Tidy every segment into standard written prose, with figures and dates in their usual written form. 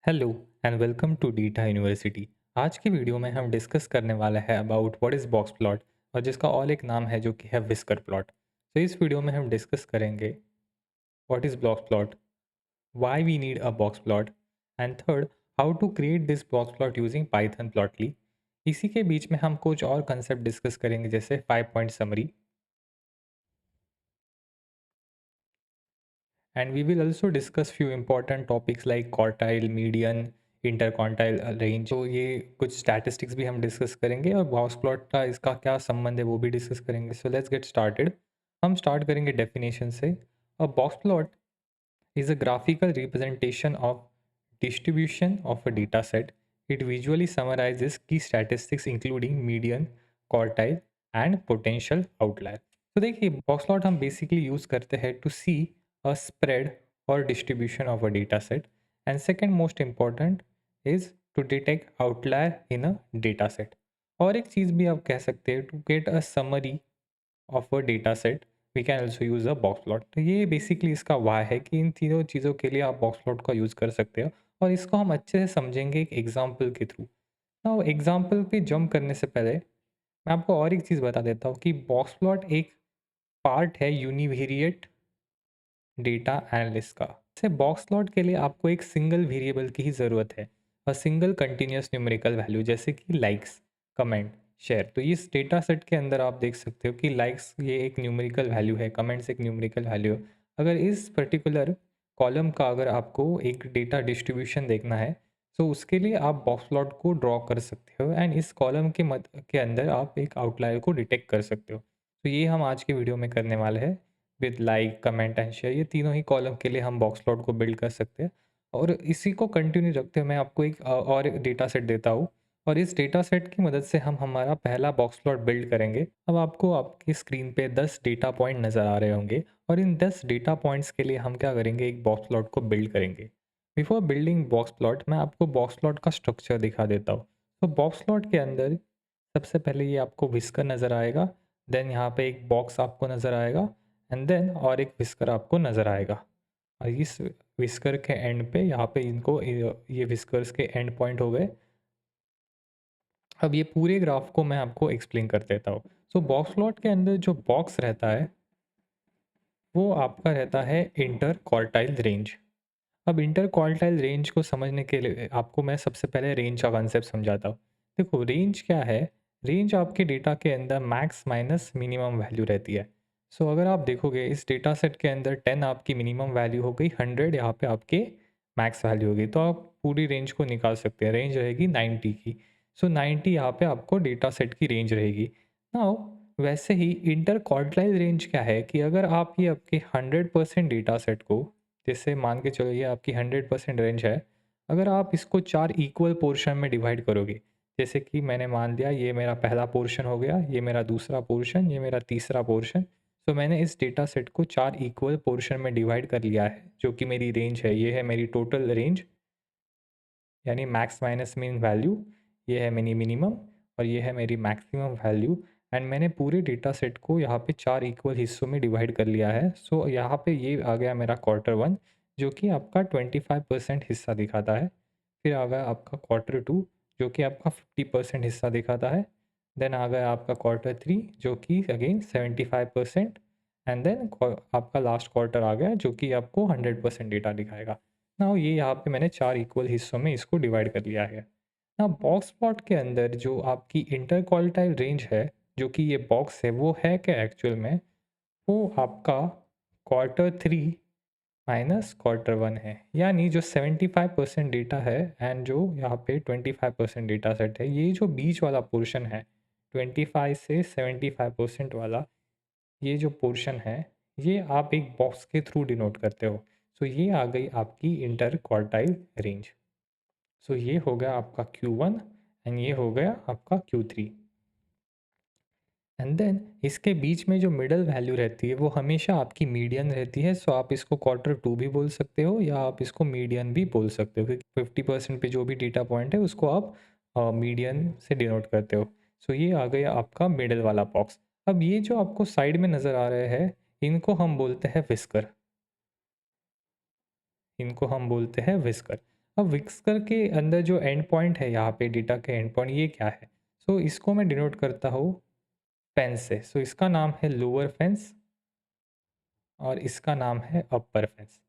Hello and welcome to डीटा यूनिवर्सिटी। आज की वीडियो में हम डिस्कस करने वाला है about what is box plot और जिसका और एक नाम है जो कि है विस्कर प्लॉट। तो इस वीडियो में हम डिस्कस करेंगे what is box plot, why we need a box plot and third how to create this box plot using Python Plotly. इसी के बीच में हम कुछ और कंसेप्ट डिस्कस करेंगे जैसे 5 point summary and we will also discuss few important topics like quartile, median, interquartile range। तो ये कुछ statistics भी हम डिस्कस करेंगे और बॉक्स प्लॉट का इसका क्या संबंध है वो भी डिस्कस करेंगे। So let's get started. हम स्टार्ट करेंगे डेफिनेशन से। अ box plot is a graphical representation of distribution of a data set. It visually summarizes key statistics including median, quartile and potential outlier। तो देखिए बॉक्स प्लॉट हम basically use करते हैं to see a spread और distribution of a data set and second most important is to detect outlier in a data set. और एक चीज़ भी आप कह सकते हैं to get a summary of a data set we can also use a box plot. तो ये बेसिकली इसका वाई है कि इन तीनों चीज़ों के लिए आप बॉक्स प्लॉट का यूज़ कर सकते हो और इसको हम अच्छे से समझेंगे एक एग्जाम्पल के थ्रू। ना एग्जाम्पल पे जंप करने से पहले मैं आपको और एक चीज़ बता देता हूँ कि बॉक्स प्लॉट एक पार्ट है यूनिवेरिएट डेटा एनालिस्ट का। जैसे बॉक्स प्लॉट के लिए आपको एक सिंगल वेरिएबल की ही ज़रूरत है और सिंगल कंटिन्यूस न्यूमेरिकल वैल्यू जैसे कि लाइक्स, कमेंट, शेयर। तो इस डेटा सेट के अंदर आप देख सकते हो कि लाइक्स ये एक न्यूमेरिकल वैल्यू है, कमेंट्स एक न्यूमेरिकल वैल्यू है। अगर इस पर्टिकुलर कॉलम का अगर आपको एक डेटा डिस्ट्रीब्यूशन देखना है तो उसके लिए आप बॉक्स प्लॉट को ड्रॉ कर सकते हो एंड इस कॉलम के मत के अंदर आप एक आउटलायर को डिटेक्ट कर सकते हो। तो ये हम आज के वीडियो में करने वाले हैं। With like, comment and share, ये तीनों ही कॉलम के लिए हम बॉक्स प्लॉट को बिल्ड कर सकते हैं। और इसी को कंटिन्यू रखते हुए मैं आपको एक और एक डेटा सेट देता हूँ और इस डेटा सेट की मदद से हम हमारा पहला बॉक्स प्लॉट बिल्ड करेंगे। अब आपको आपकी स्क्रीन पे 10 डेटा पॉइंट नज़र आ रहे होंगे और इन 10 डेटा पॉइंट्स के लिए हम क्या करेंगे, एक बॉक्स प्लॉट को बिल्ड करेंगे। बिफोर बिल्डिंग बॉक्स प्लॉट मैं आपको बॉक्स प्लॉट का स्ट्रक्चर दिखा देता हूँ। तो बॉक्स प्लॉट के अंदर सबसे पहले ये आपको विस्कर नज़र आएगा, देन यहाँ पे एक बॉक्स आपको नज़र आएगा एंड देन और एक विस्कर आपको नज़र आएगा। और इस विस्कर के एंड पे यहाँ पे इनको ये विस्कर्स के एंड पॉइंट हो गए। अब ये पूरे ग्राफ को मैं आपको एक्सप्लेन कर देता हूँ। सो बॉक्स प्लॉट के अंदर जो बॉक्स रहता है वो आपका रहता है इंटर क्वार्टाइल रेंज। अब इंटर क्वार्टाइल रेंज को समझने के लिए आपको मैं सबसे पहले रेंज का कॉन्सेप्ट समझाता हूँ। देखो रेंज क्या है, रेंज आपके डेटा के अंदर मैक्स माइनस मिनिमम वैल्यू रहती है। सो अगर आप देखोगे इस डेटा सेट के अंदर 10 आपकी मिनिमम वैल्यू हो गई, 100 यहाँ पे आपके मैक्स वैल्यू हो गई, तो आप पूरी रेंज को निकाल सकते हैं। रेंज रहेगी 90 की। सो 90 यहाँ पे आपको डेटा सेट की रेंज रहेगी। नाउ वैसे ही इंटर क्वार्टाइल रेंज क्या है कि अगर आप ये आपके 100% डेटा सेट को, जैसे मान के चलो ये आपकी 100% रेंज है, अगर आप इसको 4 इक्वल पोर्शन में डिवाइड करोगे, जैसे कि मैंने मान लिया ये मेरा पहला पोर्शन हो गया, ये मेरा दूसरा पोर्शन, ये मेरा तीसरा पोर्शन। तो मैंने इस डेटा सेट को 4 इक्वल पोर्शन में डिवाइड कर लिया है जो कि मेरी रेंज है। ये है मेरी टोटल रेंज यानी मैक्स माइनस मीन वैल्यू, ये है मेरी मिनिमम और ये है मेरी मैक्सिमम वैल्यू। एंड मैंने पूरे डेटा सेट को यहाँ पे 4 इक्वल हिस्सों में डिवाइड कर लिया है। सो यहाँ पे ये आ गया मेरा क्वार्टर वन जो कि आपका 25% हिस्सा दिखाता है। फिर आ गया आपका क्वार्टर टू जो कि आपका 50% हिस्सा दिखाता है। देन आ गया आपका क्वार्टर थ्री जो कि अगेन 75%। एंड देन आपका लास्ट क्वार्टर आ गया जो कि आपको 100% डेटा दिखाएगा। ना ये यहाँ पे मैंने 4 इक्वल हिस्सों में इसको डिवाइड कर लिया है। ना बॉक्स प्लॉट के अंदर जो आपकी इंटरक्वार्टाइल रेंज है, जो कि ये बॉक्स है, वो है क्या एक्चुअल में, वो आपका quarter three minus quarter one है। यानी जो 75% डेटा है एंड जो यहाँ पे 25% डेटा सेट है, ये जो बीच वाला पोर्शन है 25 से 75% वाला, ये जो पोर्शन है ये आप एक बॉक्स के थ्रू डिनोट करते हो। सो ये आ गई आपकी इंटर क्वार्टाइल रेंज। सो ये हो गया आपका Q1 एंड ये हो गया आपका Q3। एंड देन इसके बीच में जो मिडल वैल्यू रहती है वो हमेशा आपकी मीडियन रहती है। सो आप इसको क्वार्टर टू भी बोल सकते हो या आप इसको मीडियन भी बोल सकते हो, क्योंकि 50% पे जो भी डेटा पॉइंट है उसको आप मीडियन से डिनोट करते हो। सो ये आ गया आपका मिडल वाला बॉक्स। अब ये जो आपको साइड में नज़र आ रहे हैं इनको हम बोलते हैं विस्कर, इनको हम बोलते हैं विस्कर। अब विस्कर के अंदर जो एंड पॉइंट है यहाँ पे डेटा के एंड पॉइंट ये क्या है? सो इसको मैं डिनोट करता हूँ फेंस से। सो इसका नाम है लोअर फेंस और इसका नाम है अपर फेंस।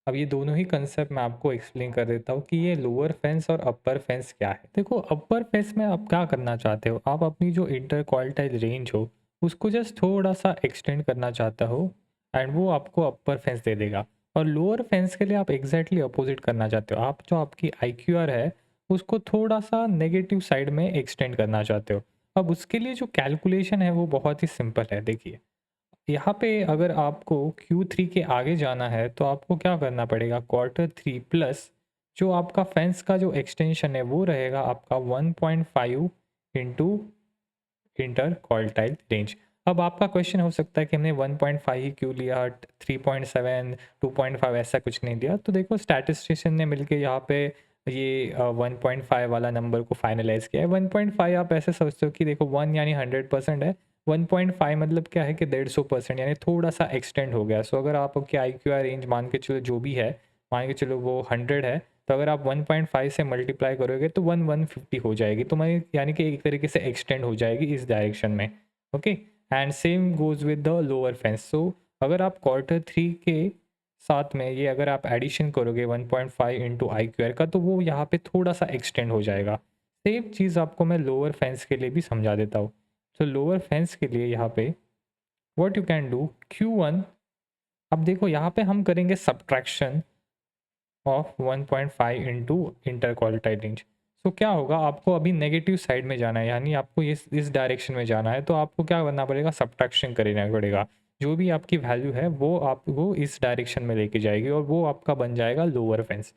अब ये दोनों ही कंसेप्ट मैं आपको एक्सप्लेन कर देता हूँ कि ये लोअर फेंस और अपर फेंस क्या है। देखो अपर फेंस में आप क्या करना चाहते हो, आप अपनी जो इंटरक्वार्टाइल रेंज हो उसको जस्ट थोड़ा सा एक्सटेंड करना चाहता हो एंड वो आपको अपर फेंस दे देगा। और लोअर फेंस के लिए आप एग्जैक्टली अपोजिट करना चाहते हो, आप जो आपकी IQR है उसको थोड़ा सा नेगेटिव साइड में एक्सटेंड करना चाहते हो। अब उसके लिए जो कैलकुलेशन है वो बहुत ही सिंपल है। देखिए यहाँ पे अगर आपको Q3 के आगे जाना है तो आपको क्या करना पड़ेगा, Q3 प्लस जो आपका फेंस का जो एक्सटेंशन है वो रहेगा आपका 1.5 इंटू इंटर क्वार्टाइल रेंज। अब आपका क्वेश्चन हो सकता है कि हमने 1.5 ही क्यों लिया, 3.7 2.5 ऐसा कुछ नहीं दिया। तो देखो स्टैटिस्टिशियन ने मिलके यहाँ पे ये 1.5 वाला नंबर को फाइनलाइज किया है। 1.5 आप ऐसे सोचते हो कि देखो 1 यानी 100% है, 1.5 मतलब क्या है कि 150% यानी थोड़ा सा एक्सटेंड हो गया। सो अगर आपके IQR रेंज मान के चलो जो भी है, मान के चलो वो 100 है, तो अगर आप 1.5 से मल्टीप्लाई करोगे तो 150 हो जाएगी, तो मैं यानी कि एक तरीके से एक्सटेंड हो जाएगी इस डायरेक्शन में। Okay, and same goes with the lower fence. So अगर आप Q3 के साथ में ये अगर आप एडिशन करोगे 1.5 इंटू IQR का तो वो यहाँ पे थोड़ा सा एक्सटेंड हो जाएगा। सेम चीज़ आपको मैं लोअर फेंस के लिए भी समझा देता हूँ। तो लोअर फेंस के लिए यहाँ पे what you can do Q1, अब देखो यहाँ पे हम करेंगे subtraction of 1.5 into interquartile range. So क्या होगा, आपको अभी नेगेटिव साइड में जाना है, यानी आपको इस डायरेक्शन में जाना है, तो आपको क्या करना पड़ेगा, सब्ट्रैक्शन करना पड़ेगा। जो भी आपकी वैल्यू है वो आपको इस डायरेक्शन में लेके जाएगी और वो आपका बन जाएगा लोअर फेंस।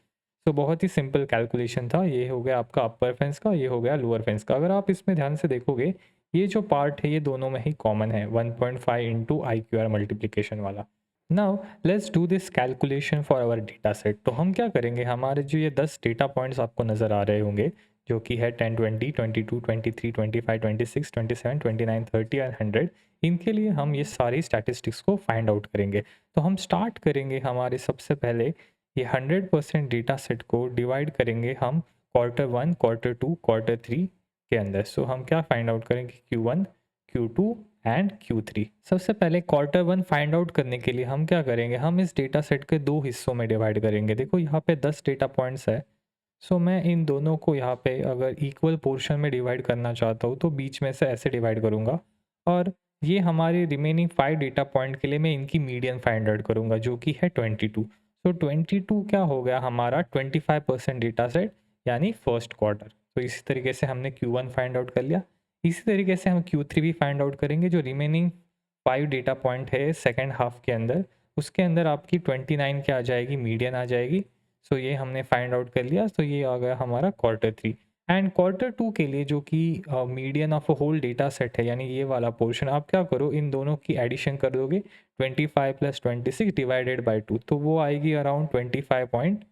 तो बहुत ही सिंपल कैलकुलेशन था, ये हो गया आपका अपर फेंस का, ये हो गया लोअर फेंस का। अगर आप इसमें ध्यान से देखोगे ये जो पार्ट है ये दोनों में ही कॉमन है, 1.5 इंटू IQR मल्टीप्लीकेशन वाला। Now let's do this calculation for our data set. तो हम क्या करेंगे, हमारे जो ये 10 डेटा पॉइंट्स आपको नज़र आ रहे होंगे जो कि है 10 20 22 23 25 26 27 29 30 और 100, इनके लिए हम ये सारी स्टैटिस्टिक्स को फाइंड आउट करेंगे। तो हम स्टार्ट करेंगे हमारे सबसे पहले ये 100% डेटा सेट को डिवाइड करेंगे हम Q1 Q2 Q3 के अंदर। सो हम क्या फाइंड आउट करेंगे, Q1 Q2 एंड Q3। सबसे पहले Q1 फाइंड आउट करने के लिए हम क्या करेंगे, हम इस डेटा सेट के दो हिस्सों में डिवाइड करेंगे। देखो यहाँ पे 10 डेटा पॉइंट्स है। सो मैं इन दोनों को यहाँ पे अगर इक्वल पोर्शन में डिवाइड करना चाहता हूँ तो बीच में से ऐसे डिवाइड करूँगा, और ये हमारे रिमेनिंग 5 डेटा पॉइंट के लिए मैं इनकी मीडियन फाइंड आउट करूँगा जो कि है 22। सो 22 क्या हो गया हमारा 25% डेटा सेट यानी फर्स्ट क्वार्टर। तो इसी तरीके से हमने Q1 फाइंड आउट कर लिया। इसी तरीके से हम Q3 भी फाइंड आउट करेंगे। जो रिमेनिंग 5 डेटा पॉइंट है सेकेंड हाफ के अंदर, उसके अंदर आपकी 29 क्या आ जाएगी, मीडियन आ जाएगी। सो ये हमने फाइंड आउट कर लिया। तो ये आ गया हमारा Q3। एंड Q2 के लिए जो कि median of a whole data set है, यानी ये वाला पोर्शन, आप क्या करो इन दोनों की एडिशन कर दोगे, 25 प्लस 26 डिवाइडेड बाई 2, तो वो आएगी अराउंड 25.5।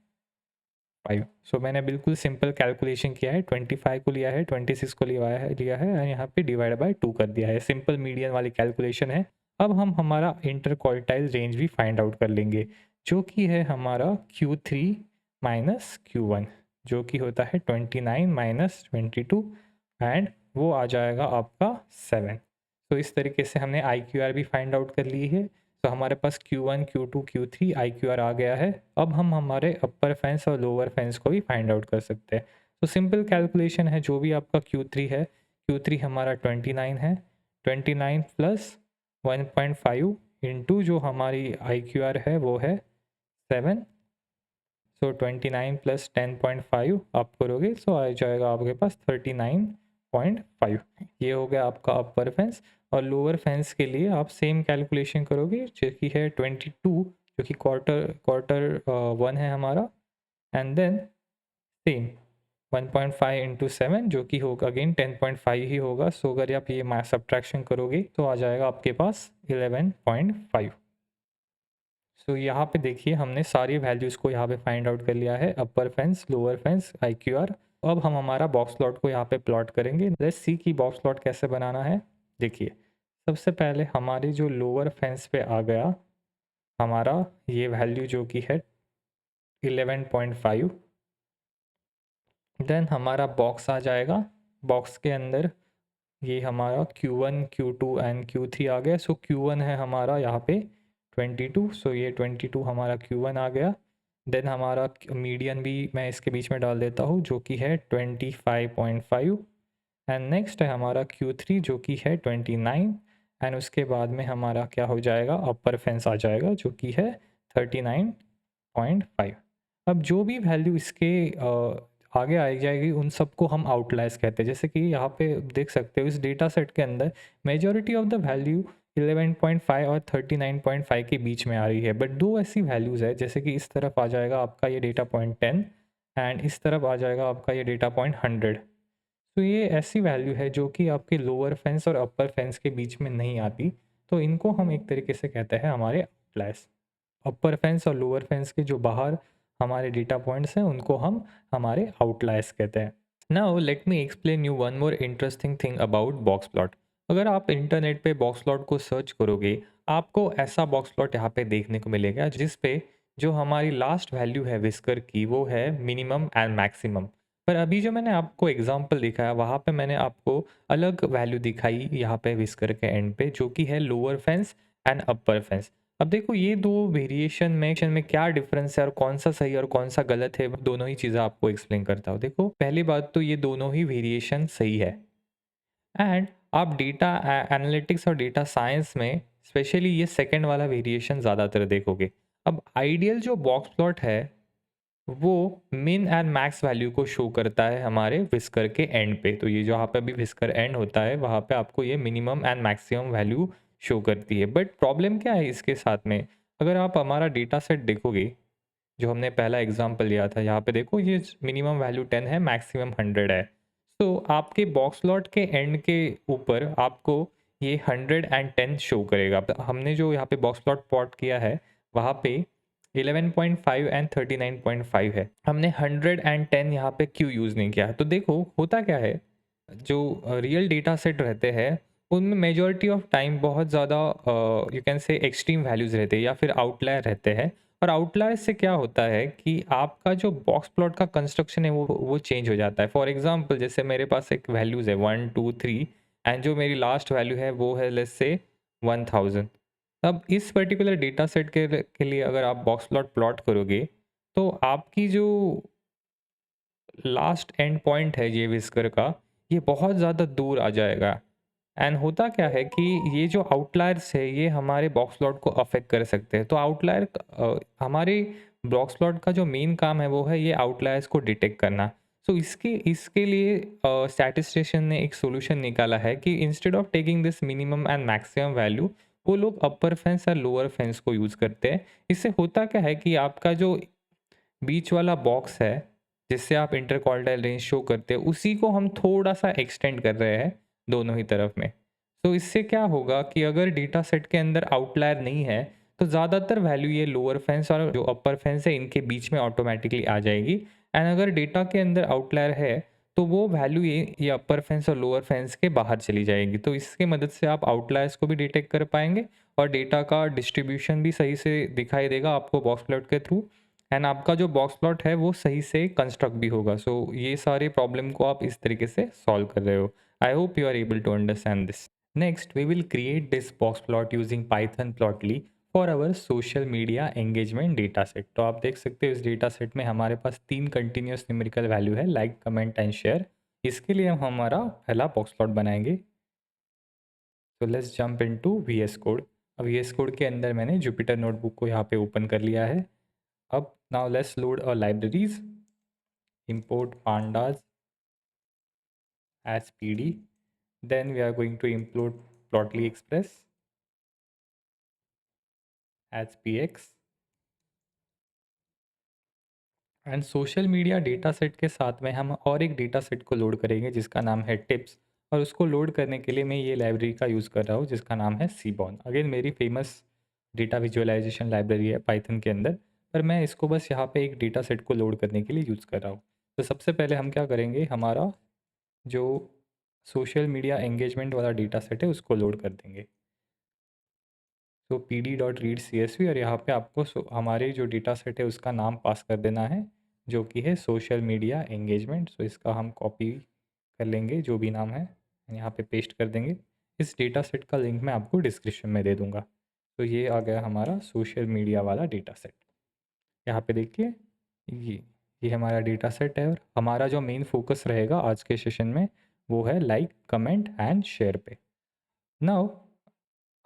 सो मैंने बिल्कुल सिंपल कैलकुलेशन किया है, 25 को लिया है, 26 को लिया है और यहाँ पे डिवाइड बाय 2 कर दिया है। सिंपल मीडियन वाली कैलकुलेशन है। अब हम हमारा इंटरक्वार्टाइल रेंज भी फाइंड आउट कर लेंगे जो कि है हमारा Q3 माइनस Q1, जो कि होता है 29 माइनस 22 एंड वो आ जाएगा आपका 7। तो इस तरीके से हमने IQR भी फाइंड आउट कर ली है। तो हमारे पास Q1 Q2 Q3 IQR आ गया है। अब हम हमारे अपर फेंस और लोअर फेंस को भी फाइंड आउट कर सकते हैं। तो सिंपल कैलकुलेशन है, जो भी आपका Q3 है, Q3 हमारा 29 है, 29 प्लस 1.5 इंटू जो हमारी IQR है वो है 7। सो 29 प्लस 10.5 आप करोगे तो आ जाएगा आपके पास 39.5। ये हो गया आपका अपर फेंस। और लोअर फेंस के लिए आप सेम कैलकुलेशन करोगे जो कि है 22, जो कि क्वार्टर 1 है हमारा, एंड देन सेम 1.5 इंटू 7 जो कि होगा अगेन 10.5 ही होगा। सो अगर आप ये सब्ट्रैक्शन करोगे तो आ जाएगा आपके पास 11.5। सो यहाँ पे देखिए हमने सारी वैल्यूज़ को यहाँ पे फाइंड आउट कर लिया है, अपर फेंस, लोअर फेंस, IQR। अब हम हमारा बॉक्स प्लॉट को यहाँ पे प्लॉट करेंगे। लेट्स सी कि बॉक्स प्लॉट कैसे बनाना है। देखिए सबसे पहले हमारे जो लोअर फेंस पे आ गया हमारा ये वैल्यू जो कि है 11.5, देन हमारा बॉक्स आ जाएगा। बॉक्स के अंदर ये हमारा Q1 Q2 एंड Q3 आ गया। सो Q1 है हमारा यहाँ पे 22, सो ये 22 हमारा Q1 आ गया। देन हमारा मीडियन भी मैं इसके बीच में डाल देता हूँ जो कि है 25.5। एंड नेक्स्ट है हमारा Q3 जो कि है 29। एंड उसके बाद में हमारा क्या हो जाएगा, अपर फेंस आ जाएगा जो कि है 39.5। अब जो भी वैल्यू इसके आगे आ जाएगी उन सबको हम आउटलायर्स कहते हैं। जैसे कि यहाँ पे देख सकते हो इस डेटा सेट के अंदर मेजॉरिटी ऑफ द वैल्यू 11.5 और 39.5 के बीच में आ रही है। बट दो ऐसी वैल्यूज़ है, जैसे कि इस तरफ आ जाएगा आपका ये डेटा पॉइंट 10 एंड इस तरफ आ जाएगा आपका ये डेटा पॉइंट 100। तो ये ऐसी वैल्यू है जो कि आपके लोअर फेंस और अपर फेंस के बीच में नहीं आती। तो इनको हम एक तरीके से कहते हैं हमारे आउटलायर्स। अपर फेंस और लोअर फेंस के जो बाहर हमारे डेटा पॉइंट्स हैं उनको हम हमारे आउटलायर्स कहते हैं। Now let me explain you one more interesting thing about box plot. अगर आप इंटरनेट पे बॉक्स प्लॉट को सर्च करोगे, आपको ऐसा बॉक्स प्लॉट यहाँ पे देखने को मिलेगा जिस पे जो हमारी लास्ट वैल्यू है विस्कर की वो है मिनिमम एंड मैक्सिमम। पर अभी जो मैंने आपको एग्जांपल दिखाया वहाँ पे मैंने आपको अलग वैल्यू दिखाई यहाँ पे विस्कर के एंड पे जो कि है lower fence and upper fence. अब देखो ये दो वेरिएशन में क्या डिफरेंस है और कौन सा सही और कौन सा गलत है, दोनों ही चीज़ें आपको एक्सप्लेन करता हूँ। देखो पहली बात तो ये दोनों ही वेरिएशन सही है। एंड आप डेटा एनालिटिक्स और डेटा साइंस में स्पेशली ये सेकंड वाला वेरिएशन ज़्यादातर देखोगे। अब आइडियल जो बॉक्स प्लॉट है वो मिन एंड मैक्स वैल्यू को शो करता है हमारे विस्कर के एंड पे। तो ये जो यहाँ पे अभी विस्कर एंड होता है वहाँ पे आपको ये minimum and maximum value show करती है। बट प्रॉब्लम क्या है इसके साथ में, अगर आप हमारा डेटा सेट देखोगे जो हमने पहला एग्जांपल लिया था, यहाँ पे देखो ये मिनिमम वैल्यू 10 है, मैक्सिमम 100 है। तो आपके बॉक्स प्लॉट के एंड के ऊपर आपको ये 110 शो करेगा। हमने जो यहाँ पे बॉक्स प्लॉट किया है वहाँ पे 11.5 एंड 39.5 है। हमने 110 यहाँ पे क्यों यूज़ नहीं किया? तो देखो होता क्या है, जो रियल डेटा सेट रहते हैं उनमें मेजॉरिटी ऑफ टाइम बहुत ज़्यादा you can say extreme values रहते हैं या फिर आउटलायर रहते हैं। और आउटलायर से क्या होता है कि आपका जो बॉक्स प्लॉट का कंस्ट्रक्शन है वो चेंज हो जाता है। फॉर एग्जांपल जैसे मेरे पास एक वैल्यूज़ है 1 2 3 एंड जो मेरी लास्ट वैल्यू है वो है लेट्स से 1000। अब इस पर्टिकुलर डेटा सेट के लिए अगर आप बॉक्स प्लॉट करोगे तो आपकी जो लास्ट एंड पॉइंट है ये विस्कर का, ये बहुत ज़्यादा दूर आ जाएगा। एंड होता क्या है कि ये जो आउटलायर्स है ये हमारे बॉक्स प्लॉट को अफेक्ट कर सकते हैं। तो आउटलायर हमारे बॉक्स प्लॉट का जो मेन काम है वो है ये आउटलायर्स को डिटेक्ट करना। सो इसके इसके लिए स्टैटिस्टिशियन ने एक सोल्यूशन निकाला है कि instead of taking this minimum and maximum value वो लोग अपर फेंस या लोअर फेंस को यूज़ करते हैं। इससे होता क्या है कि आपका जो बीच वाला बॉक्स है जिससे आप इंटरक्वार्टाइल रेंज शो करते हैं उसी को हम थोड़ा सा एक्सटेंड कर रहे हैं दोनों ही तरफ में। तो इससे क्या होगा कि अगर डेटा सेट के अंदर आउटलायर नहीं है तो ज़्यादातर वैल्यू ये लोअर फेंस और जो अपर फेंस है इनके बीच में ऑटोमेटिकली आ जाएगी। एंड अगर डेटा के अंदर आउटलायर है तो वो वैल्यू ये अपर फेंस और लोअर फेंस के बाहर चली जाएगी। तो इसके मदद से आप आउटलायर्स को भी डिटेक्ट कर पाएंगे और डेटा का डिस्ट्रीब्यूशन भी सही से दिखाई देगा आपको बॉक्स प्लॉट के थ्रू। एंड आपका जो बॉक्स प्लॉट है वो सही से कंस्ट्रक्ट भी होगा। सो ये सारे प्रॉब्लम को आप इस तरीके से सॉल्व कर रहे हो। I hope you are able to understand this. Next we will create this box plot using Python Plotly for our social media engagement data set. तो आप देख सकते हो इस डेटा सेट में हमारे पास 3 कंटिन्यूस न्यूमेरिकल वैल्यू है, लाइक कमेंट एंड शेयर। इसके लिए हम हमारा पहला बॉक्स प्लॉट बनाएंगे। तो let's jump into VS code. अब वीएस कोड के अंदर मैंने जुपिटर नोटबुक को यहाँ पे ओपन कर लिया है। Up now let's load our libraries. Import pandas as pd. Then we are going to import plotly express as px. And social media data set के साथ में हम और एक डेटा सेट को लोड करेंगे जिसका नाम है टिप्स। और उसको लोड करने के लिए मैं ये लाइब्रेरी का यूज़ कर रहा हूँ जिसका नाम है सीबॉन। अगेन मेरी फेमस डेटा विजुअलाइजेशन लाइब्रेरी है पाइथन के अंदर, पर मैं इसको बस यहाँ पे एक डेटा सेट को लोड करने के लिए यूज़ कर रहा हूँ। तो सबसे पहले हम क्या करेंगे, हमारा जो सोशल मीडिया एंगेजमेंट वाला डेटा सेट है उसको लोड कर देंगे। तो pd.read csv और यहाँ पे आपको हमारे जो डेटा सेट है उसका नाम पास कर देना है। जो कि है सोशल मीडिया एंगेजमेंट। सो इसका हम कॉपी कर लेंगे, जो भी नाम है यहाँ पे पेस्ट कर देंगे। इस डेटा सेट का लिंक मैं आपको डिस्क्रिप्शन में दे दूँगा। तो ये आ गया हमारा सोशल मीडिया वाला डेटा सेट। यहाँ पे देखिए, ये ये हमारा डेटा सेट है और हमारा जो मेन फोकस रहेगा आज के सेशन में वो है लाइक, कमेंट एंड शेयर पे। नाउ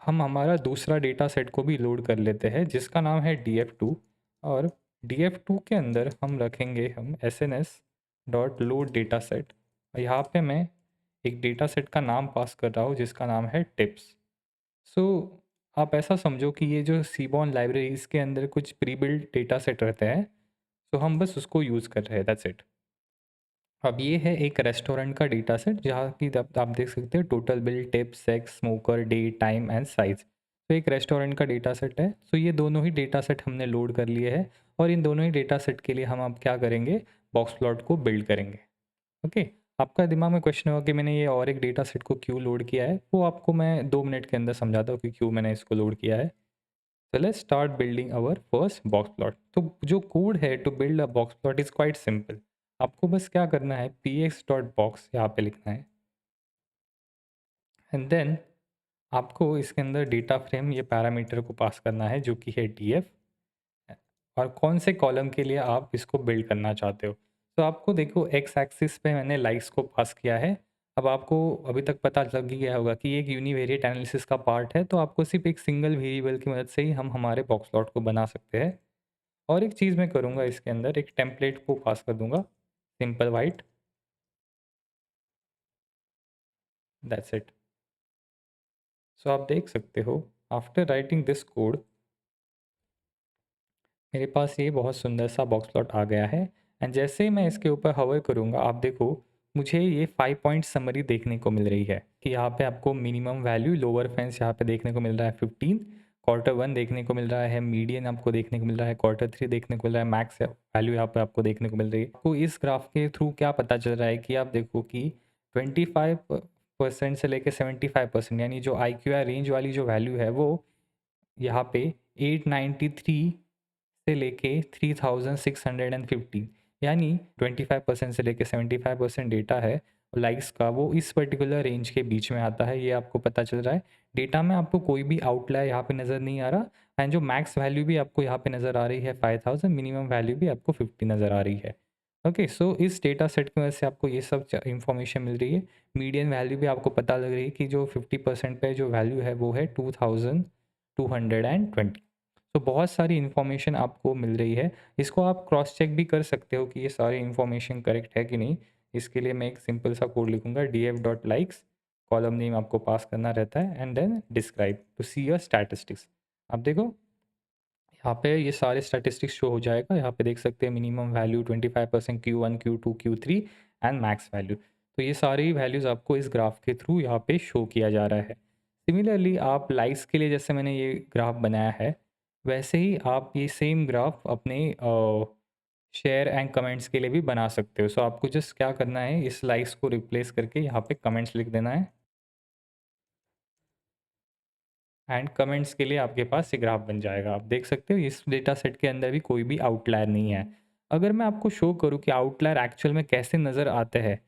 हम हमारा दूसरा डेटा सेट को भी लोड कर लेते हैं जिसका नाम है df2। और df2 के अंदर हम रखेंगे हम sns.load डेटा सेट। और यहाँ पे मैं एक डेटा सेट का नाम पास कर रहा हूँ जिसका नाम है टिप्स। सो आप ऐसा समझो कि ये जो सीबॉन लाइब्रेरी इसके अंदर कुछ प्री बिल्ड डेटा सेट रहते हैं, तो हम बस उसको यूज़ कर रहे हैं, दैट्स इट। अब ये है एक रेस्टोरेंट का डेटा सेट जहाँ की आप देख सकते हैं total bill, tip, sex, smoker, day, time and size. तो एक रेस्टोरेंट का डेटा सेट है। सो ये दोनों ही डेटा सेट हमने लोड कर लिए हैं और इन दोनों ही डेटा सेट के लिए हम अब क्या करेंगे, बॉक्स प्लॉट को बिल्ड करेंगे। ओके, आपका दिमाग में क्वेश्चन होगा कि मैंने ये और एक डेटा सेट को क्यों लोड किया है, वो आपको मैं 2 मिनट के अंदर समझाता हूँ कि क्यों मैंने इसको लोड किया है। So let's start building our first box plot। तो जो कोड है to build a box plot is quite simple. आपको बस क्या करना है, px.box यहाँ पे लिखना है एंड देन आपको इसके अंदर डेटा फ्रेम ये पैरामीटर को पास करना है जो कि है df, और कौन से कॉलम के लिए आप इसको बिल्ड करना चाहते हो। तो आपको देखो एक्स एक्सिस पे मैंने लाइक्स को पास किया है। अब आपको अभी तक पता लग ही गया होगा कि ये एक यूनिवेरिएट एनालिसिस का पार्ट है, तो आपको सिर्फ एक सिंगल वेरिएबल की मदद से ही हम हमारे बॉक्स प्लॉट को बना सकते हैं। और एक चीज़ मैं करूँगा, इसके अंदर एक टेम्पलेट को पास कर दूंगा, सिंपल वाइट, दैट्स इट। सो आप देख सकते हो आफ्टर राइटिंग दिस कोड मेरे पास ये बहुत सुंदर सा बॉक्स प्लॉट आ गया है। एंड जैसे ही मैं इसके ऊपर हवर करूँगा, आप देखो मुझे ये 5 पॉइंट समरी देखने को मिल रही है कि यहाँ पे आपको मिनिमम वैल्यू लोअर फेंस यहाँ पे देखने को मिल रहा है 15, Q1 देखने को मिल रहा है, मीडियन आपको देखने को मिल रहा है, Q3 देखने को मिल रहा है, मैक्स वैल्यू यहाँ पे आपको देखने को मिल रही है। आपको इस ग्राफ के थ्रू क्या पता चल रहा है कि आप देखो कि 25% से लेकर 75%, यानी जो IQR रेंज वाली जो वैल्यू है वो यहाँ पे 893 से लेके 3650, यानी 25% से लेके 75% डेटा है लाइक्स का, वो इस पर्टिकुलर रेंज के बीच में आता है। ये आपको पता चल रहा है। डेटा में आपको कोई भी आउटलायर यहाँ पे नज़र नहीं आ रहा। एंड जो मैक्स वैल्यू भी आपको यहाँ पे नज़र आ रही है 5000, मिनिमम वैल्यू भी आपको 50 नज़र आ रही है। ओके, सो इस डेटा सेट की वजह से आपको ये सब इंफॉर्मेशन मिल रही है। मीडियन वैल्यू भी आपको पता लग रही है कि जो 50% पे जो वैल्यू है वो है 2220। तो बहुत सारी इन्फॉर्मेशन आपको मिल रही है। इसको आप क्रॉस चेक भी कर सकते हो कि ये सारी इन्फॉर्मेशन करेक्ट है कि नहीं। इसके लिए मैं एक सिंपल सा कोड लिखूंगा, df.likes, कॉलम नेम आपको पास करना रहता है and then describe to see your statistics. आप देखो यहाँ पे ये सारे स्टैटिस्टिक्स शो हो जाएगा। यहाँ पे देख सकते हैं minimum value 25%, Q1, Q2, Q3 and max value. तो ये सारी वैल्यूज़ आपको इस ग्राफ के थ्रू यहाँ पे शो किया जा रहा है। सिमिलरली आप लाइक्स के लिए जैसे मैंने ये ग्राफ बनाया है, वैसे ही आप ये सेम ग्राफ अपने शेयर एंड कमेंट्स के लिए भी बना सकते हो। सो आपको जस्ट क्या करना है, इस लाइक्स को रिप्लेस करके यहाँ पे कमेंट्स लिख देना है एंड कमेंट्स के लिए आपके पास ये ग्राफ बन जाएगा। आप देख सकते हो इस डेटा सेट के अंदर भी कोई भी आउटलायर नहीं है। अगर मैं आपको शो करूँ कि आउटलायर एक्चुअल में कैसे नज़र आते हैं,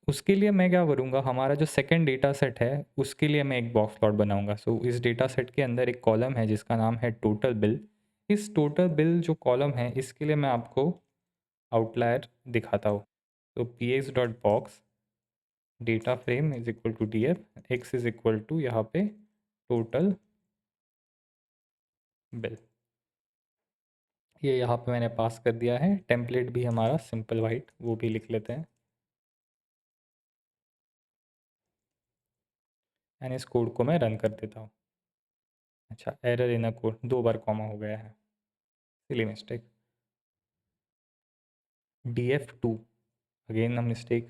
उसके लिए मैं क्या करूँगा, हमारा जो सेकंड डेटा सेट है उसके लिए मैं एक बॉक्स प्लॉट बनाऊंगा। सो इस डेटा सेट के अंदर एक कॉलम है जिसका नाम है टोटल बिल। इस टोटल बिल जो कॉलम है इसके लिए मैं आपको आउटलायर दिखाता हूँ। तो px.box data frame is equal to df, x is equal to यहाँ पे टोटल बिल। ये यहाँ पे मैंने पास कर दिया है। टेम्पलेट भी हमारा सिंपल वाइट, वो भी लिख लेते हैं एंड इस कोड को मैं रन कर देता हूँ। अच्छा, एरर इन अ कोड, 2 बार कॉमा हो गया है, silly mistake. df2 again a mistake.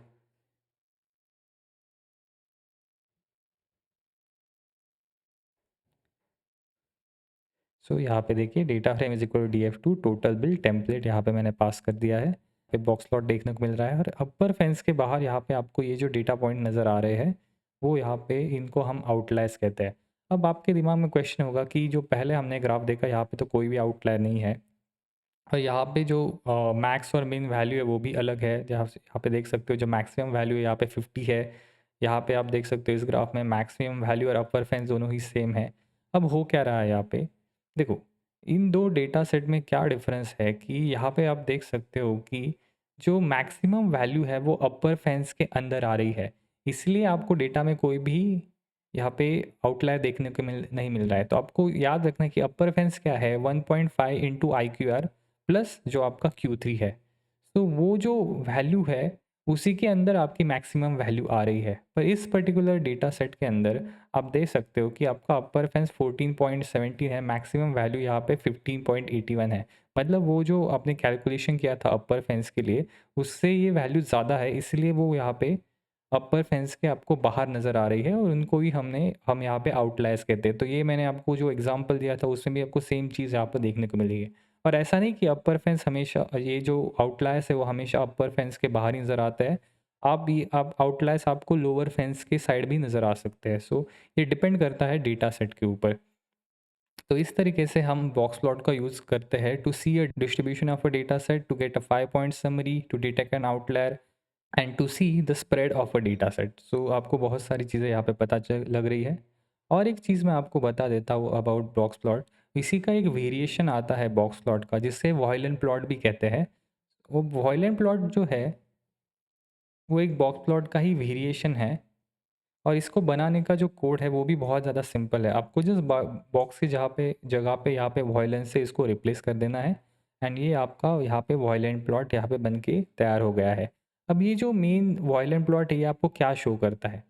So यहाँ पे देखिए data frame is equal to df2 total bill template यहाँ पे मैंने पास कर दिया है। पे बॉक्स प्लॉट देखने को मिल रहा है और अपर फेंस के बाहर यहाँ पे आपको ये जो डेटा पॉइंट नज़र आ रहे हैं वो यहाँ पे इनको हम आउटलायर्स कहते हैं। अब आपके दिमाग में क्वेश्चन होगा कि जो पहले हमने ग्राफ देखा यहाँ पे तो कोई भी आउटलायर नहीं है, और यहाँ पे जो मैक्स और मिन वैल्यू है वो भी अलग है। यहाँ पे देख सकते हो जो मैक्सिमम वैल्यू है यहाँ पे 50 है। यहाँ पे आप देख सकते हो इस ग्राफ में मैक्सिमम वैल्यू और अपर फेंस दोनों ही सेम है। अब हो क्या रहा है यहाँ पे, देखो इन दो डेटा सेट में क्या डिफरेंस है कि यहाँ पे आप देख सकते हो कि जो मैक्सिमम वैल्यू है वो अपर फेंस के अंदर आ रही है, इसलिए आपको डेटा में कोई भी यहाँ पे आउटलायर देखने को नहीं मिल रहा है। तो आपको याद रखना है कि अपर फेंस क्या है, 1.5 into I Q R plus जो आपका Q3 है। तो वो जो वैल्यू है उसी के अंदर आपकी मैक्सिमम वैल्यू आ रही है। पर इस पर्टिकुलर डेटा सेट के अंदर आप देख सकते हो कि आपका अपर फेंस 14.17 है, मैक्सिमम वैल्यू यहाँ पे 15.81 है। मतलब वो जो आपने कैलकुलेशन किया था अपर फेंस के लिए उससे ये वैल्यू ज़्यादा है, इसलिए वो यहाँ पे अपर फेंस के आपको बाहर नज़र आ रही है और उनको ही हम यहाँ पे आउटलायर्स कहते हैं। तो ये मैंने आपको जो एग्जांपल दिया था उसमें भी आपको सेम चीज़ यहाँ पर देखने को मिलेगी। और ऐसा नहीं कि अपर फेंस हमेशा, ये जो आउटलायर्स है वो हमेशा अपर फेंस के बाहर ही नज़र आता है। आप आउटलायर्स आपको लोअर फेंस के साइड भी नज़र आ सकते हैं। सो ये डिपेंड करता है डेटा सेट के ऊपर। तो इस तरीके से हम बॉक्स प्लॉट का यूज़ करते हैं to see a distribution of a data set, to get a 5 point summary, to detect an outlier and to see the spread of a data set. So आपको बहुत सारी चीज़ें यहाँ पे पता चल लग रही है। और एक चीज़ मैं आपको बता देता हूँ अबाउट बॉक्स प्लॉट। इसी का एक वेरिएशन आता है बॉक्स प्लॉट का जिससे वॉयलेंट प्लॉट भी कहते हैं। वो वॉयलेंट प्लॉट जो है वो एक बॉक्स प्लॉट का ही वेरिएशन है। और इसको बनाने का जो कोड है वो भी बहुत ज़्यादा सिंपल है। आपको जिस बॉक्स की जगह पे यहाँ पे वॉयलेंस से इसको रिप्लेस कर देना है एंड ये आपका यहाँ पे वॉयलेंट प्लॉट यहाँ पे बन के तैयार हो गया है। अब ये जो मेन वॉयलेंट प्लॉट है ये आपको क्या शो करता है,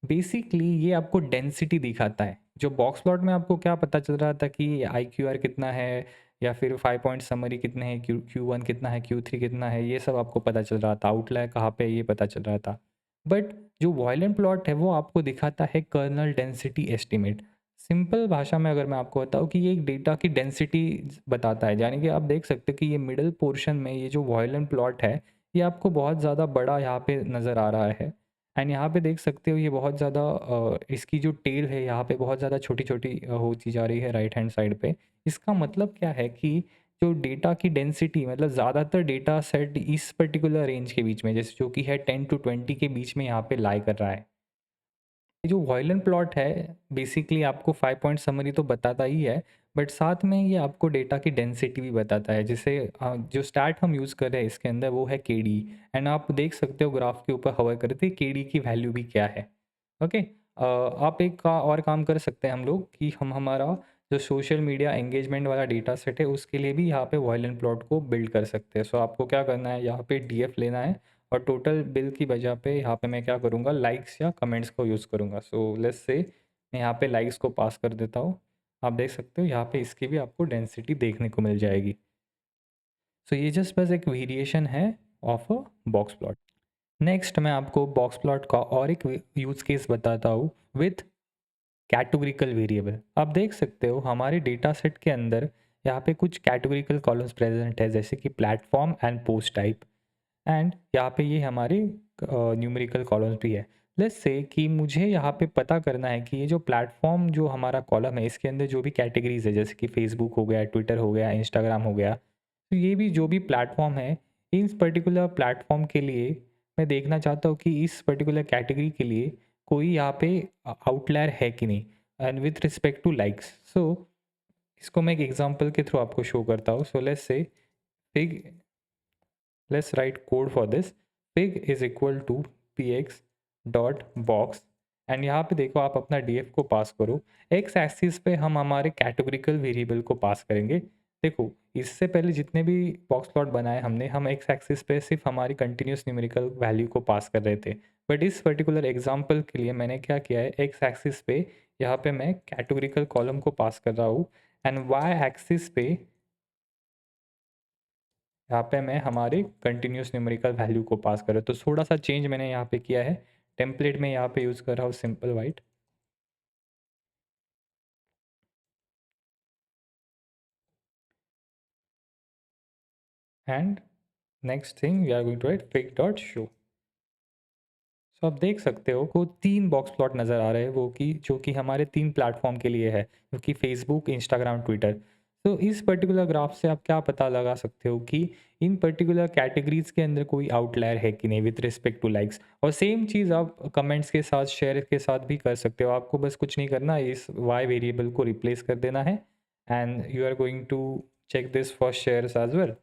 बेसिकली ये आपको डेंसिटी दिखाता है। जो बॉक्स प्लॉट में आपको क्या पता चल रहा था कि आई क्यू आर कितना है या फिर 5 पॉइंट समरी कितने हैं, क्यू वन कितना है, Q3 कितना है, ये सब आपको पता चल रहा था। आउटलायर कहाँ पे है ये पता चल रहा था। बट जो वॉयलेंट प्लॉट है वो आपको दिखाता है कर्नल डेंसिटी एस्टिमेट। सिंपल भाषा में अगर मैं आपको बताऊँ कि ये एक डेटा की डेंसिटी बताता है। यानी कि आप देख सकते हो कि ये मिडल पोर्शन में ये जो वॉयलेंट प्लॉट है ये आपको बहुत ज़्यादा बड़ा यहाँ पे नज़र आ रहा है। एंड यहाँ पे देख सकते हो ये बहुत ज़्यादा इसकी जो टेल है यहाँ पे बहुत ज़्यादा छोटी छोटी होती जा रही है राइट हैंड साइड पे। इसका मतलब क्या है कि जो डेटा की डेंसिटी, मतलब ज़्यादातर डेटा सेट इस पर्टिकुलर रेंज के बीच में, जैसे जो कि है 10 to 20 के बीच में यहाँ पे लाई कर रहा है। ये जो वॉयलेंट प्लॉट है बेसिकली आपको 5 पॉइंट समरी तो बताता ही है, बट साथ में ये आपको डेटा की डेंसिटी भी बताता है। जिसे जो स्टैट हम यूज़ कर रहे हैं इसके अंदर वो है केडी। एंड आप देख सकते हो ग्राफ के ऊपर हवा करते केडी की वैल्यू भी क्या है। ओके, आप एक और काम कर सकते हैं हम लोग कि हम हमारा जो सोशल मीडिया एंगेजमेंट वाला डेटा सेट है उसके लिए भी यहाँ पे वॉयलेंट प्लॉट को बिल्ड कर सकते हैं। सो आपको क्या करना है, यहाँ पे डीएफ लेना है और टोटल बिल की वजह पे यहाँ पे मैं क्या करूँगा, लाइक्स या कमेंट्स को यूज़ करूँगा। सो लेट्स से मैं यहाँ पे लाइक्स को पास कर देता हूँ। आप देख सकते हो यहाँ पे इसकी भी आपको डेंसिटी देखने को मिल जाएगी। सो ये जस्ट बस एक वेरिएशन है of a box plot. Next मैं आपको बॉक्स प्लॉट का और एक यूज़ केस बताता हूँ विथ कैटेगोरिकल वेरिएबल। आप देख सकते हो हमारे डेटा सेट के अंदर यहाँ पे कुछ कैटेगोरिकल कॉलम्स प्रेजेंट है जैसे कि platform and post type. And यहाँ पे ये हमारे न्यूमेरिकल कॉलम्स भी है। लेट्स से कि मुझे यहाँ पे पता करना है कि ये जो प्लेटफॉर्म जो हमारा कॉलम है इसके अंदर जो भी कैटेगरीज है जैसे कि फेसबुक हो गया, ट्विटर हो गया, इंस्टाग्राम हो गया, तो ये भी जो भी प्लेटफॉर्म है इस पर्टिकुलर प्लेटफॉर्म के लिए मैं देखना चाहता हूँ कि इस पर्टिकुलर कैटेगरी के लिए कोई यहाँ पे आउटलायर है कि नहीं and with respect to likes. So इसको मैं एक एग्जांपल के थ्रू आपको शो करता हूँ। So let's say fig, let's write code for this. Pig is equal to px dot box and यहाँ पे देखो आप अपना df को पास करो। एक्स एक्सिस पे हम हमारे कैटेगोरिकल वेरिएबल को पास करेंगे। देखो इससे पहले जितने भी बॉक्स प्लॉट बनाए हमने, हम एक्स एक्सिस पे सिर्फ हमारी कंटिन्यूस न्यूमेरिकल वैल्यू को पास कर रहे थे। बट इस पर्टिकुलर एग्जांपल के लिए मैंने क्या किया है, एक्स एक्सिस पे यहाँ पे मैं कैटेगोरिकल कॉलम को पास कर रहा हूँ एंड वाई एक्सिस पे यहाँ पे मैं हमारे कंटिन्यूस न्यूमेरिकल वैल्यू को पास कर रहा हूँ। तो थोड़ा सा चेंज मैंने यहाँ पे किया है। टेम्पलेट में यहाँ पे यूज़ कर रहा हूँ simple white and next thing we are going to write pick dot show. So आप देख सकते हो को 3 बॉक्स प्लॉट नज़र आ रहे हैं वो कि जो कि हमारे 3 प्लेटफॉर्म के लिए है, जो कि फेसबुक, इंस्टाग्राम, ट्विटर। तो इस पर्टिकुलर ग्राफ से आप क्या पता लगा सकते हो कि इन पर्टिकुलर कैटेगरीज के अंदर कोई आउटलायर है कि नहीं विथ रिस्पेक्ट टू लाइक्स। और सेम चीज़ आप कमेंट्स के साथ शेयर के साथ भी कर सकते हो। आपको बस कुछ नहीं करना, इस वाई वेरिएबल को रिप्लेस कर देना है and you are going to check this for shares as well.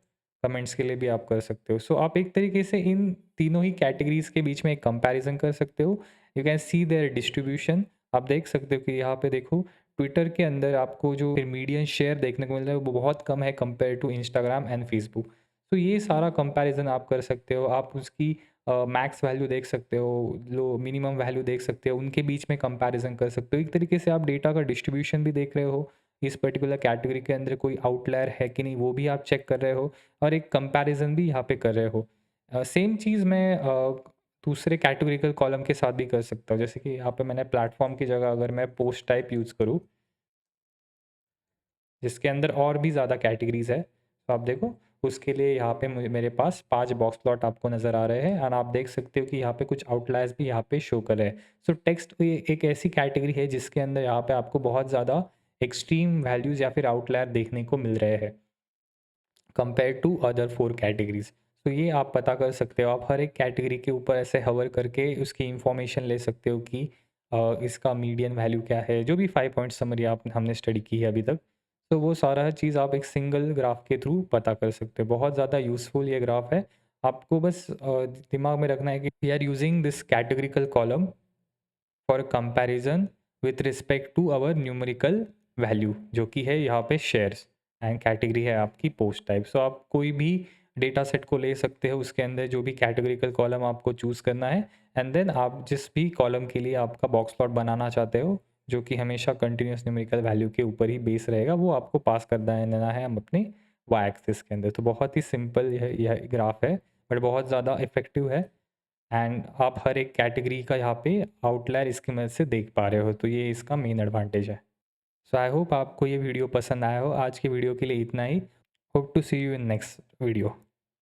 Comments के लिए भी आप कर सकते हो। सो आप एक तरीके से इन तीनों ही कैटेगरीज के बीच में एक कंपैरिजन कर सकते हो। You can see there distribution. आप देख सकते हो कि यहाँ पे देखो, ट्विटर के अंदर आपको जो मीडियन शेयर देखने को मिल रहा है वो बहुत कम है compare to Instagram and Facebook. तो ये सारा कंपैरिजन आप कर सकते हो। आप उसकी मैक्स वैल्यू देख सकते हो, लो मिनिमम वैल्यू देख सकते हो, उनके बीच में कंपैरिजन कर सकते हो। एक तरीके से आप डेटा का डिस्ट्रीब्यूशन भी देख रहे हो, इस पर्टिकुलर कैटेगरी के अंदर कोई आउटलायर है कि नहीं वो भी आप चेक कर रहे हो, और एक कंपैरिजन भी यहाँ पे कर रहे हो। सेम चीज़ मैं दूसरे कैटेगरिकल कॉलम के साथ भी कर सकता हूँ। जैसे कि यहाँ पे मैंने प्लेटफॉर्म की जगह अगर मैं पोस्ट टाइप यूज़ करूँ, जिसके अंदर और भी ज़्यादा कैटेगरीज़ है, तो आप देखो उसके लिए यहाँ पे मेरे पास 5 बॉक्स प्लॉट आपको नज़र आ रहे हैं और आप देख सकते हो कि यहाँ पे कुछ आउटलायर्स भी यहाँ पे शो कर रहे हैं। सो टेक्स्ट ये एक ऐसी कैटेगरी है जिसके अंदर यहाँ पे आपको बहुत ज़्यादा एक्सट्रीम वैल्यूज़ या फिर आउटलायर देखने को मिल रहे हैं कंपेयर टू अदर 4 कैटेगरीज़। तो ये आप पता कर सकते हो। आप हर एक कैटेगरी के ऊपर ऐसे हवर करके उसकी इन्फॉर्मेशन ले सकते हो कि इसका मीडियन वैल्यू क्या है, जो भी 5 पॉइंट समरी आप हमने स्टडी की है अभी तक। तो वो सारा चीज़ आप एक सिंगल ग्राफ के थ्रू पता कर सकते हो। बहुत ज़्यादा यूज़फुल ये ग्राफ है। आपको बस दिमाग में रखना है कि we are using this categorical column for comparison with respect to our numerical value, जो कि है यहाँ पे शेयर्स, एंड कैटेगरी है आपकी पोस्ट टाइप। सो आप कोई भी डेटा सेट को ले सकते हो, उसके अंदर जो भी कैटेगरिकल कॉलम आपको चूज़ करना है, एंड देन आप जिस भी कॉलम के लिए आपका बॉक्स प्लॉट बनाना चाहते हो, जो कि हमेशा कंटिन्यूस न्यूमेरिकल वैल्यू के ऊपर ही बेस रहेगा, वो आपको पास कर देना है हम अपने वाई एक्सिस के अंदर। तो बहुत ही सिंपल यह ग्राफ है, बट बहुत ज़्यादा इफेक्टिव है, एंड आप हर एक कैटेगरी का यहाँ पे आउटलायर इसकी मदद से देख पा रहे हो। तो ये इसका मेन एडवांटेज है। सो आई होप आपको ये वीडियो पसंद आया हो। आज की वीडियो के लिए इतना ही। Hope to see you in next video.